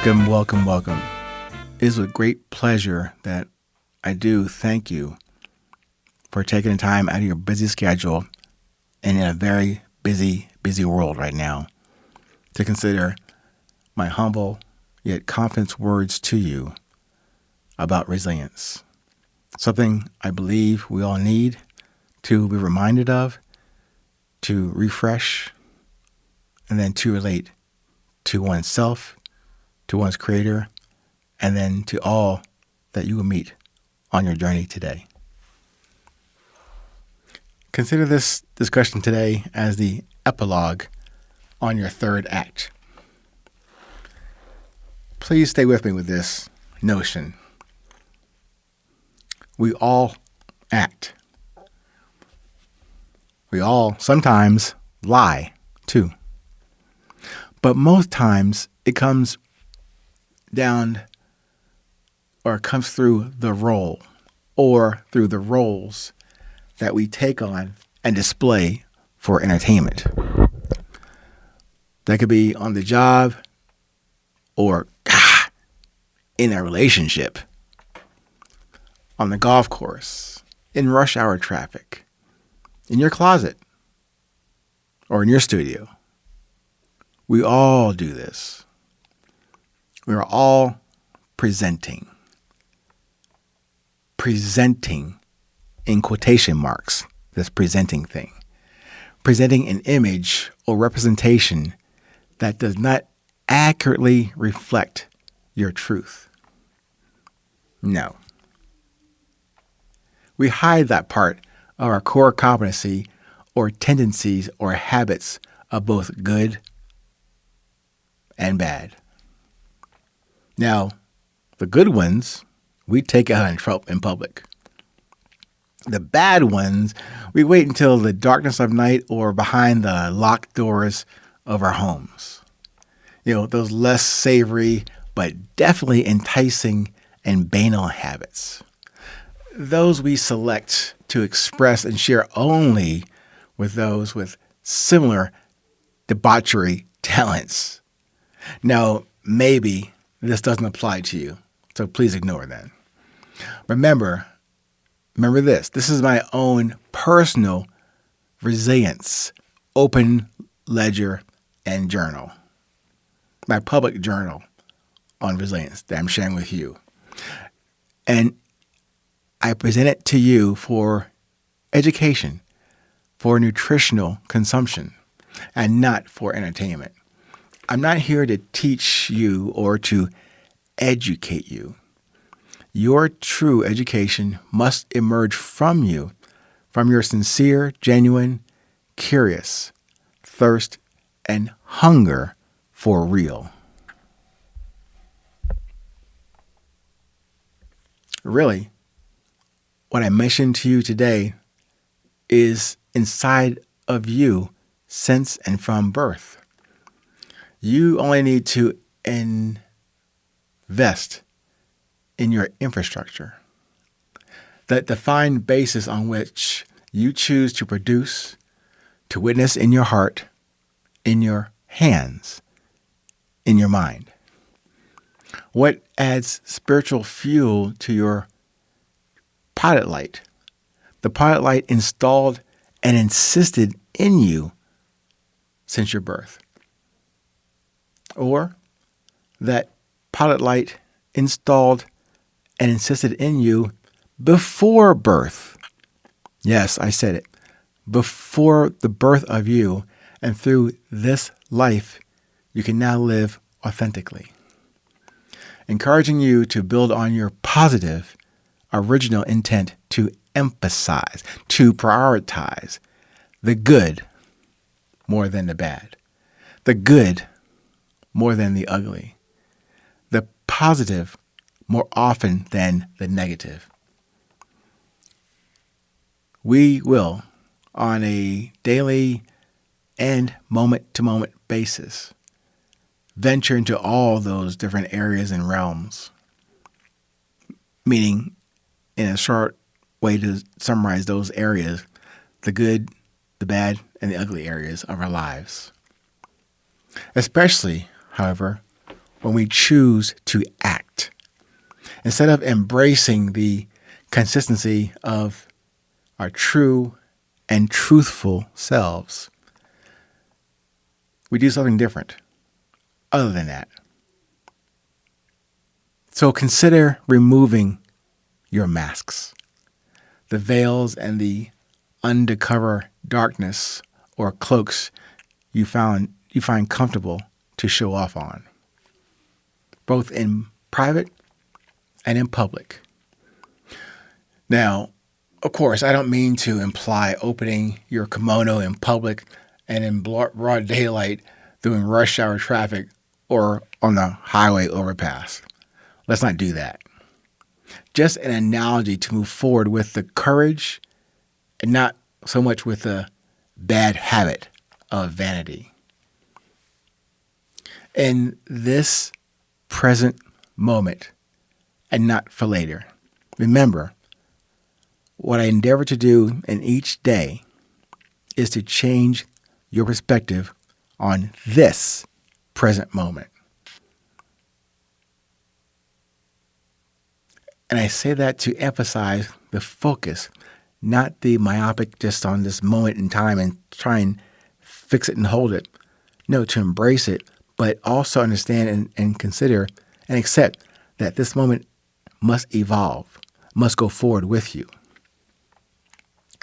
Welcome, welcome, welcome. It is with great pleasure that I do thank you for taking the time out of your busy schedule and in a very busy, busy world right now to consider my humble yet confident words to you about resilience. Something I believe we all need to be reminded of, to refresh, and then to relate to oneself, to one's creator, and then to all that you will meet on your journey today. Consider this discussion today as the epilogue on your third act. Please stay with me with this notion. We all act. We all sometimes lie too. But most times it comes down or comes through the role or through the roles that we take on and display for entertainment. That could be on the job or in a relationship, on the golf course, in rush hour traffic, in your closet, or in your studio. We all do this. We are all presenting in quotation marks, this presenting thing. Presenting an image or representation that does not accurately reflect your truth. No. We hide that part of our core competency or tendencies or habits of both good and bad. Now, the good ones, we take out in public. The bad ones, we wait until the darkness of night or behind the locked doors of our homes. You know, those less savory, but definitely enticing and banal habits. Those we select to express and share only with those with similar debauchery talents. Now, maybe this doesn't apply to you, so please ignore that. Remember this. This is my own personal resilience, open ledger and journal. My public journal on resilience that I'm sharing with you. And I present it to you for education, for nutritional consumption, and not for entertainment. I'm not here to teach you or to educate you. Your true education must emerge from you, from your sincere, genuine, curious thirst and hunger for real. Really, what I mentioned to you today is inside of you since and from birth. You only need to invest in your infrastructure, that defined basis on which you choose to produce, to witness in your heart, in your hands, in your mind. What adds spiritual fuel to your pilot light? The pilot light installed and insisted in you since your birth. Or that pilot light installed and insisted in you before birth. Yes, I said it. Before the birth of you, and through this life, you can now live authentically. Encouraging you to build on your positive, original intent to emphasize, to prioritize the good more than the bad, the good more than the ugly, the positive more often than the negative. We will, on a daily and moment-to-moment basis, venture into all those different areas and realms, meaning, in a short way to summarize those areas, the good, the bad, and the ugly areas of our lives. Especially, however, when we choose to act. Instead of embracing the consistency of our true and truthful selves, we do something different other than that. So consider removing your masks, the veils and the undercover darkness or cloaks you find comfortable to show off on, both in private and in public. Now, of course, I don't mean to imply opening your kimono in public and in broad daylight during rush hour traffic or on the highway overpass. Let's not do that. Just an analogy to move forward with the courage and not so much with the bad habit of vanity. In this present moment, and not for later, remember, what I endeavor to do in each day is to change your perspective on this present moment. And I say that to emphasize the focus, not the myopic just on this moment in time and try and fix it and hold it. No, to embrace it, but also understand and consider and accept that this moment must evolve, must go forward with you.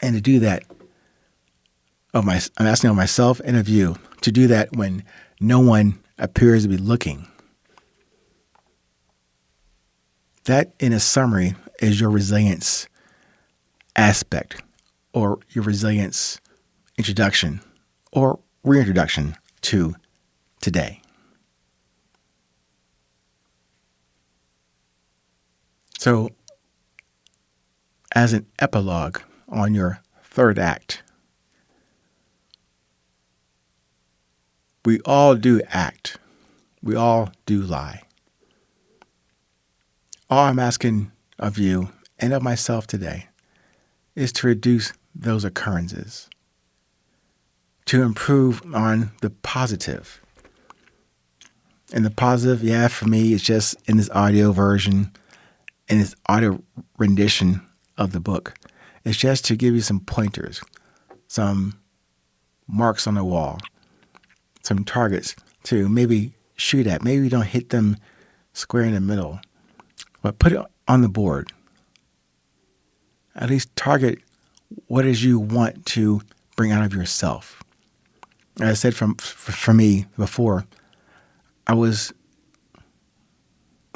And to do that, I'm asking of myself and of you to do that when no one appears to be looking. That, in a summary, is your resilience aspect or your resilience introduction or reintroduction to today. So, as an epilogue on your third act, we all do act. We all do lie. All I'm asking of you and of myself today is to reduce those occurrences, to improve on the positive. And the positive, for me, is just in this audio version, in this audio rendition of the book. It's just to give you some pointers, some marks on the wall, some targets to maybe shoot at. Maybe you don't hit them square in the middle, but put it on the board. At least target what it is you want to bring out of yourself. As I said for me before, I was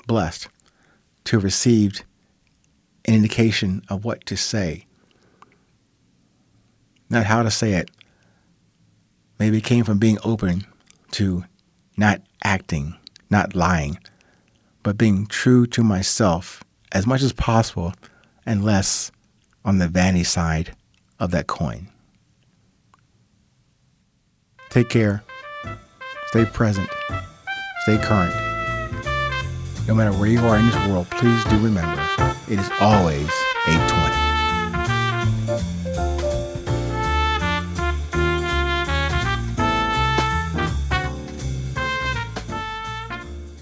blessed to have received an indication of what to say. Not how to say it. Maybe it came from being open to not acting, not lying, but being true to myself as much as possible and less on the vanity side of that coin. Take care. Stay present. Stay current. No matter where you are in this world, please do remember, it is always 8:20.